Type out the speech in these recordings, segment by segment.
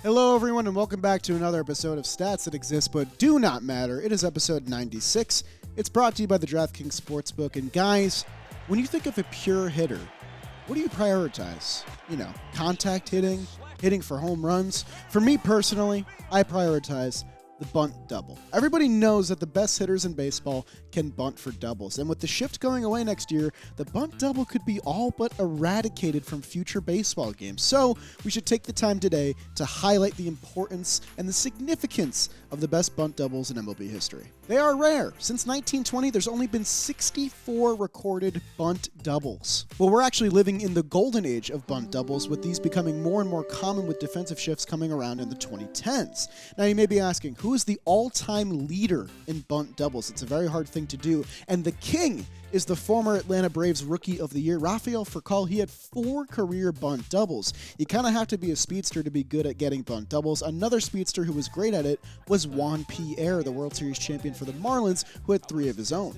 Hello, everyone, and welcome back to another episode of Stats That Exist But Do Not Matter. It is episode 96. It's brought to you by the DraftKings Sportsbook. And guys, when you think of a pure hitter, what do you prioritize? Contact hitting, hitting for home runs. For me personally, I prioritize the bunt double. Everybody knows that the best hitters in baseball can bunt for doubles. And with the shift going away next year, the bunt double could be all but eradicated from future baseball games. So we should take the time today to highlight the importance and the significance of the best bunt doubles in MLB history. They are rare. Since 1920, there's only been 64 recorded bunt doubles. Well, we're actually living in the golden age of bunt doubles, with these becoming more and more common with defensive shifts coming around in the 2010s. Now, you may be asking, who is the all-time leader in bunt doubles? It's a very hard thing to do, and the king is the former Atlanta Braves Rookie of the Year, Rafael Furcal. He had 4 career bunt doubles. You kind of have to be a speedster to be good at getting bunt doubles. Another speedster who was great at it was Juan Pierre, the World Series champion for the Marlins, who had 3 of his own.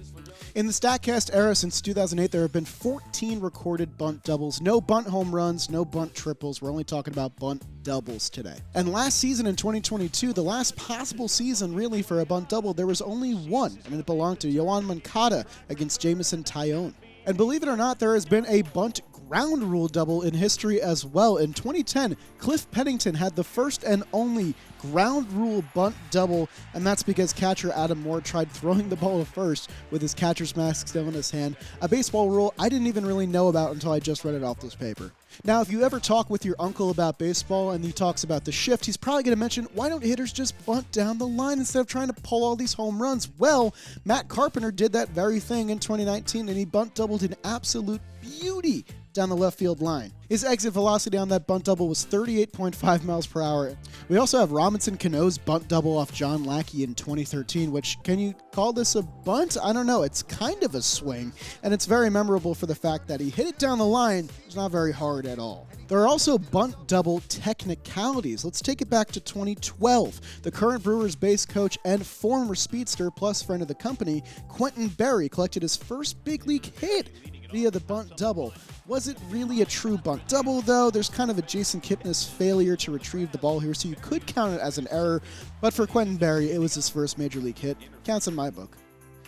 In the StatCast era since 2008, there have been 14 recorded bunt doubles. No bunt home runs, no bunt triples. We're only talking about bunt doubles today. And last season in 2022, the last possible season really for a bunt double, there was only one, and it belonged to Yoan Moncada against Jameson Taillon. And believe it or not, there has been a bunt ground rule double in history as well. In 2010, Cliff Pennington had the first and only ground rule bunt double, and that's because catcher Adam Moore tried throwing the ball to first with his catcher's mask still in his hand. A baseball rule I didn't even really know about until I just read it off this paper. Now, if you ever talk with your uncle about baseball and he talks about the shift, he's probably going to mention, why don't hitters just bunt down the line instead of trying to pull all these home runs? Well, Matt Carpenter did that very thing in 2019, and he bunt doubled in absolute beauty down the left field line. His exit velocity on that bunt double was 38.5 miles per hour. We also have Robinson Cano's bunt double off John Lackey in 2013, which, can you call this a bunt? I don't know. It's kind of a swing, and it's very memorable for the fact that he hit it down the line. It's not very hard at all. There are also bunt double technicalities. Let's take it back to 2012. The current Brewers base coach and former speedster plus friend of the company, Quentin Berry, collected his first big league hit via the bunt double. Was it really a true bunt double, though? There's kind of a Jason Kipnis failure to retrieve the ball here, so you could count it as an error. But for Quentin Berry, it was his first major league hit. Counts in my book.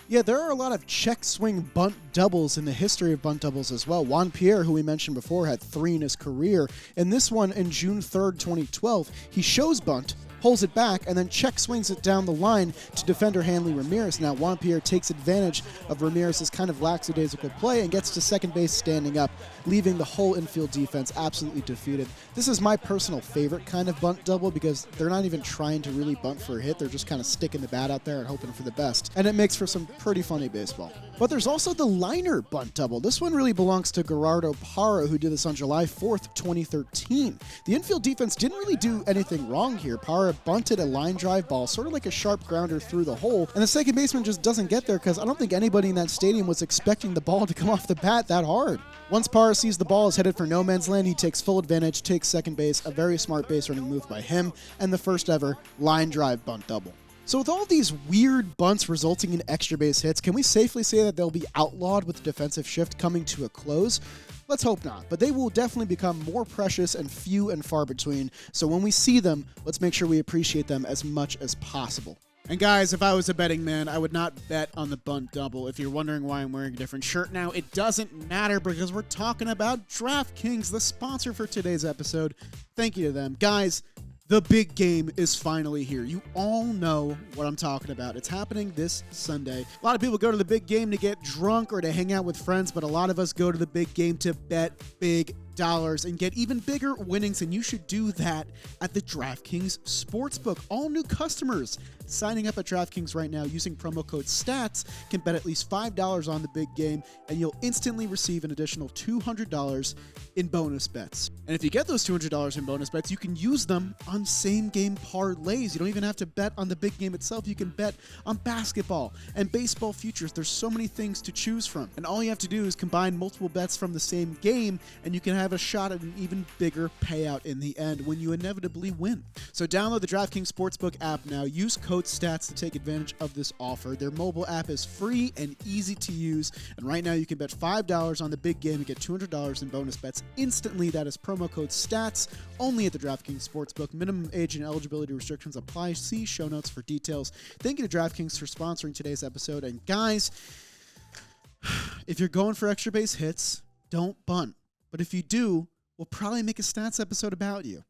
Yeah, there are a lot of check swing bunt doubles in the history of bunt doubles as well. Juan Pierre, who we mentioned before, had 3 in his career. In this one, in June 3rd, 2012, he shows bunt, pulls it back, and then check swings it down the line to defender Hanley Ramirez. Now, Juan Pierre takes advantage of Ramirez's kind of lackadaisical play and gets to second base standing up, leaving the whole infield defense absolutely defeated. This is my personal favorite kind of bunt double because they're not even trying to really bunt for a hit. They're just kind of sticking the bat out there and hoping for the best. And it makes for some pretty funny baseball. But there's also the liner bunt double. This one really belongs to Gerardo Parra, who did this on July 4th, 2013. The infield defense didn't really do anything wrong here. Parra bunted a line drive ball, sort of like a sharp grounder through the hole, and the second baseman just doesn't get there because I don't think anybody in that stadium was expecting the ball to come off the bat that hard. Once Parra sees the ball is headed for no man's land, he takes full advantage, takes second base, a very smart base running move by him, and the first ever line drive bunt double. So with all these weird bunts resulting in extra base hits, can we safely say that they'll be outlawed with the defensive shift coming to a close? Let's hope not, but they will definitely become more precious and few and far between, so when we see them, let's make sure we appreciate them as much as possible. And guys, if I was a betting man, I would not bet on the bunt double. If you're wondering why I'm wearing a different shirt now, it doesn't matter because we're talking about DraftKings, the sponsor for today's episode. Thank you to them. Guys, the big game is finally here. You all know what I'm talking about. It's happening this Sunday. A lot of people go to the big game to get drunk or to hang out with friends, but a lot of us go to the big game to bet big dollars and get even bigger winnings, and you should do that at the DraftKings Sportsbook. All new customers signing up at DraftKings right now using promo code STATS can bet at least $5 on the big game, and you'll instantly receive an additional $200 in bonus bets. And if you get those $200 in bonus bets, you can use them on same-game parlays. You don't even have to bet on the big game itself. You can bet on basketball and baseball futures. There's so many things to choose from, and all you have to do is combine multiple bets from the same game, and you can have have a shot at an even bigger payout in the end when you inevitably win. So download the DraftKings Sportsbook app now. Use code STATS to take advantage of this offer. Their mobile app is free and easy to use, and right now you can bet $5 on the big game and get $200 in bonus bets instantly. That is promo code STATS only at the DraftKings Sportsbook. Minimum age and eligibility restrictions apply. See show notes for details. Thank you to DraftKings for sponsoring today's episode. And guys, if you're going for extra base hits, don't bunt. But if you do, we'll probably make a stats episode about you.